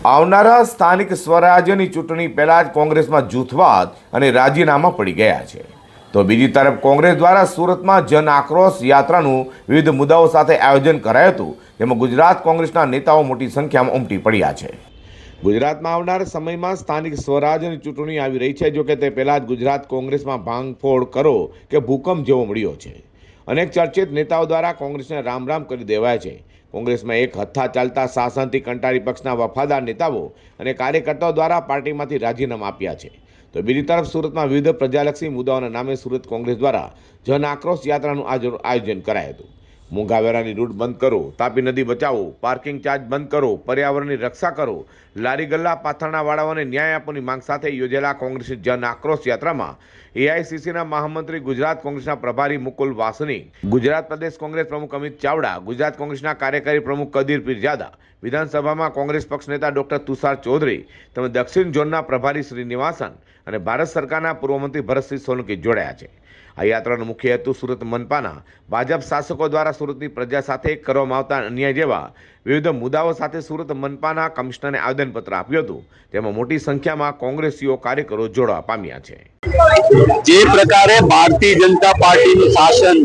આવનારા સ્થાનિક સ્વરાજ્યની ચૂંટણી પહેલા જ કોંગ્રેસમાં જૂથવાદ અને રાજીનામા પડી ગયા છે, તો બીજી તરફ કોંગ્રેસ દ્વારા સુરતમાં જન આક્રોશ યાત્રાનું વિવિધ મુદ્દાઓ સાથે આયોજન કરાયું હતું, જેમાં ગુજરાત કોંગ્રેસના નેતાઓ મોટી સંખ્યામાં ઉમટી પડ્યા છે। ગુજરાતમાં આવનાર સમયમાં સ્થાનિક સ્વરાજ્યની ચૂંટણી આવી રહી છે, જોકે તે પહેલા જ ગુજરાત કોંગ્રેસમાં ભાંગફોડ કરો કે ભૂકંપ જેવો મળ્યો છે। અનેક ચર્ચિત નેતાઓ દ્વારા કોંગ્રેસને રામ રામ કરી દેવાય છે। કોંગ્રેસમાં એક હથ્થા ચાલતા શાસનથી કંટાળી પક્ષના વફાદાર નેતાઓ અને કાર્યકર્તાઓ દ્વારા પાર્ટીમાંથી રાજીનામા આપ્યા છે, તો બીજી તરફ સુરતમાં વિવિધ પ્રજાલક્ષી મુદ્દાઓના નામે સુરત કોંગ્રેસ દ્વારા જન આક્રોશ યાત્રાનું આયોજન કરાયું હતું। મોંઘા વેરાની લૂંટ બંધ કરો, તાપી નદી બચાવો, પાર્કિંગ ચાર્જ બંધ કરો, પર્યાવરણની રક્ષા કરો, લારી ગલ્લા પાથરણાવાળાઓને ન્યાય આપવાની માંગ સાથે યોજેલા કોંગ્રેસની જન આક્રોશ યાત્રામાં એઆઈસીસીના મહામંત્રી, ગુજરાત કોંગ્રેસના પ્રભારી મુકુલ વાસનિક, ગુજરાત પ્રદેશ કોંગ્રેસ પ્રમુખ અમિત ચાવડા, ગુજરાત કોંગ્રેસના કાર્યકારી પ્રમુખ કદીર પીરજાદા, વિધાનસભામાં કોંગ્રેસ પક્ષ નેતા ડોક્ટર તુષાર ચૌધરી તેમજ દક્ષિણ ઝોનના પ્રભારી શ્રીનિવાસન અને ભારત સરકારના પૂર્વ મંત્રી ભરતસિંહ સોલંકી જોડાયા છે। આ યાત્રાનો મુખ્ય હેતુ સુરત મનપાના ભાજપ શાસકો દ્વારા સુરતની પ્રજા સાથે કરવામાં આવતા અન્યાય જેવા વિવિધ મુદ્દાઓ સાથે સુરત મનપાના કમિશનરને આવેદનપત્ર આપ્યું હતું, તેમાં મોટી સંખ્યામાં કોંગ્રેસીઓ કાર્યકરો જોડવા પામ્યા છે। જે પ્રકારે ભારતીય જનતા પાર્ટીનું શાસન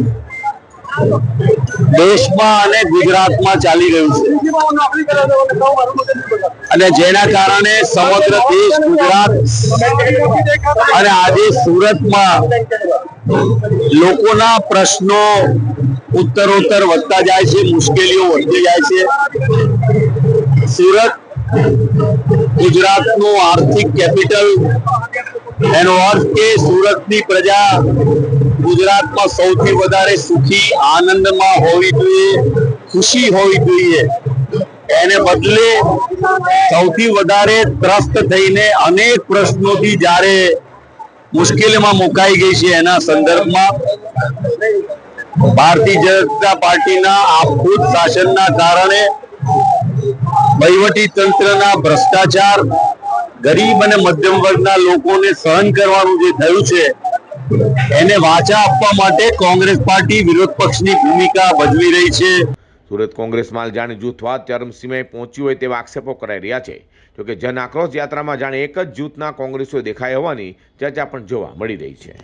દેશમાં અને ગુજરાતમાં ચાલી રહ્યું છે અને જેના કારણે સમગ્ર દેશ, ગુજરાત અને આજે સુરતમાં લોકોના પ્રશ્નો ઉત્તરોત્તર વધતા જાય છે, મુશ્કેલીઓ વધતી જાય છે। સુરત ગુજરાતનું આર્થિક કેપિટલ, એનો અર્થ કે સુરતની પ્રજા ગુજરાતમાં સૌથી વધારે સુખી, આનંદમાં હોવી જોઈએ, ખુશી હોવી જોઈએ, એને બદલે સૌથી વધારે ત્રસ્ત થઈને અનેક પ્રશ્નોથી જ્યારે મુશ્કેલીમાં મુકાઈ ગઈ છે, એના સંદર્ભમાં ભારતીય જનતા પાર્ટીના આપખુદ શાસનના કારણે વહીવટી તંત્રના ભ્રષ્ટાચાર, ગરીબ અને મધ્યમ વર્ગના લોકોને સહન કરવાનું જે થયું છે, એને વાચા આપવા માટે કોંગ્રેસ પાર્ટી વિરોધ પક્ષની ભૂમિકા ભજવી રહી છે। સુરત કોંગ્રેસમાં જાણે જૂથવાદ ચરમસીમાએ પહોંચ્યું હોય તેવા આક્ષેપો કરાઈ રહ્યા છે, જોકે જન આક્રોશ યાત્રામાં જાણે એક જ જૂથના કોંગ્રેસીઓ દેખાયા હોવાની ચર્ચા પણ જોવા મળી રહી છે।